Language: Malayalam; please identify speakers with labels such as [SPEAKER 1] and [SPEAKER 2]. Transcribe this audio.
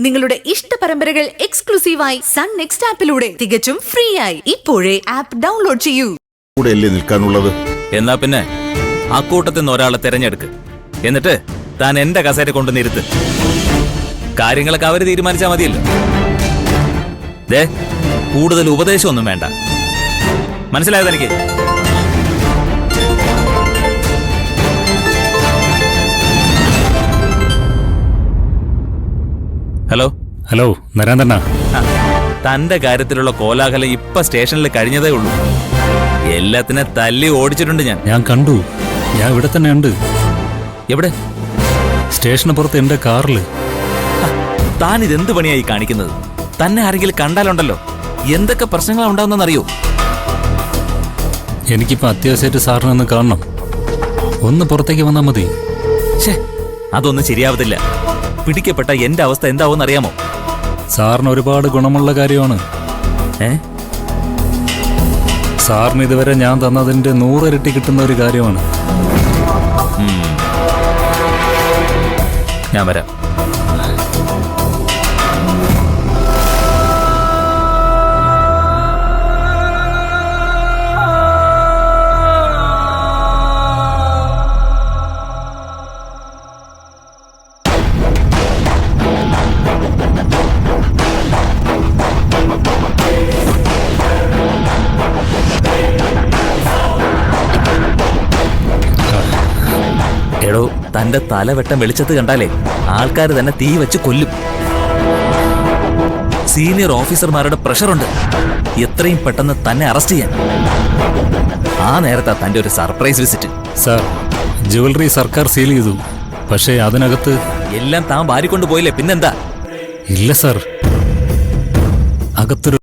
[SPEAKER 1] നിങ്ങളുടെ ഇഷ്ട പരമ്പരകൾ എക്സ്ക്ലൂസീവായി സൺ നെക്സ്റ്റ് ആപ്പിലൂടെ തികച്ചും ഫ്രീ ആയി ഇപ്പോഴേ ആപ്പ് ഡൗൺലോഡ് ചെയ്യൂ.
[SPEAKER 2] കൂടെയല്ലേ നിൽക്കാനുള്ളത്?
[SPEAKER 3] എന്നാ പിന്നെ ആ കൂട്ടത്തിൽ നിന്ന് ഒരാളെ തെരഞ്ഞെടുക്ക്. എന്നിട്ട് താൻ എന്റെ കസേര കൊണ്ട് നിരുത്ത്. കാര്യങ്ങളൊക്കെ അവര് തീരുമാനിച്ചാൽ മതിയല്ലോ. ദേ, കൂടുതൽ ഉപദേശമൊന്നും വേണ്ട. മനസ്സിലായത് എനിക്ക്? ഹലോ
[SPEAKER 4] ഹലോ, നരാന്തണ്ണ.
[SPEAKER 3] തന്റെ കാര്യത്തിലുള്ള കോലാഹലം ഇപ്പൊ സ്റ്റേഷനിൽ കഴിഞ്ഞതേ ഉള്ളൂ. എല്ലാത്തിനെ തല്ലി ഓടിച്ചിട്ടുണ്ട് ഞാൻ.
[SPEAKER 4] ഞാൻ കണ്ടു. ഞാൻ ഇവിടെ തന്നെ ഉണ്ട്.
[SPEAKER 3] എവിടെ?
[SPEAKER 4] സ്റ്റേഷന് പുറത്ത് എന്റെ കാറില്.
[SPEAKER 3] താൻ ഇതെന്ത് പണിയായി കാണിക്കുന്നത്? തന്നെ ആരെങ്കിലും കണ്ടാലുണ്ടല്ലോ എന്തൊക്കെ പ്രശ്നങ്ങളാ ഉണ്ടാവുന്നറിയോ?
[SPEAKER 4] എനിക്കിപ്പോ അത്യാവശ്യമായിട്ട് സാറിനെ ഒന്ന് കാണണം. ഒന്ന് പുറത്തേക്ക് വന്നാൽ മതി.
[SPEAKER 3] അതൊന്നും ശരിയാവത്തില്ല. പിടിക്കപ്പെട്ട എന്റെ അവസ്ഥ എന്താവും അറിയാമോ?
[SPEAKER 4] സാറിന് ഒരുപാട് ഗുണമുള്ള കാര്യമാണ്. സാറിന് ഇതുവരെ ഞാൻ തന്നതിന്റെ 100 ഇരട്ടി കിട്ടുന്ന ഒരു കാര്യമാണ്.
[SPEAKER 3] ഞാൻ വരാം. എടോ, തന്റെ തലവെട്ടം വെളിച്ചത്ത് കണ്ടാലേ ആൾക്കാർ തന്നെ തീ വെച്ച് കൊല്ലും. സീനിയർ ഓഫീസർമാരുടെ പ്രഷറുണ്ട് എത്രയും പെട്ടെന്ന് തന്നെ അറസ്റ്റ് ചെയ്യാൻ. ആ നേരത്താ തന്റെ ഒരു സർപ്രൈസ് വിസിറ്റ്.
[SPEAKER 4] സാർ, ജുവലറി സർക്കാർ സീൽ ചെയ്തു. പക്ഷേ അതിനകത്ത്
[SPEAKER 3] എല്ലാം താൻ വാരിക്കൊണ്ട് പോയില്ലേ, പിന്നെന്താ?
[SPEAKER 4] ഇല്ല സാർ, അകത്തൊരു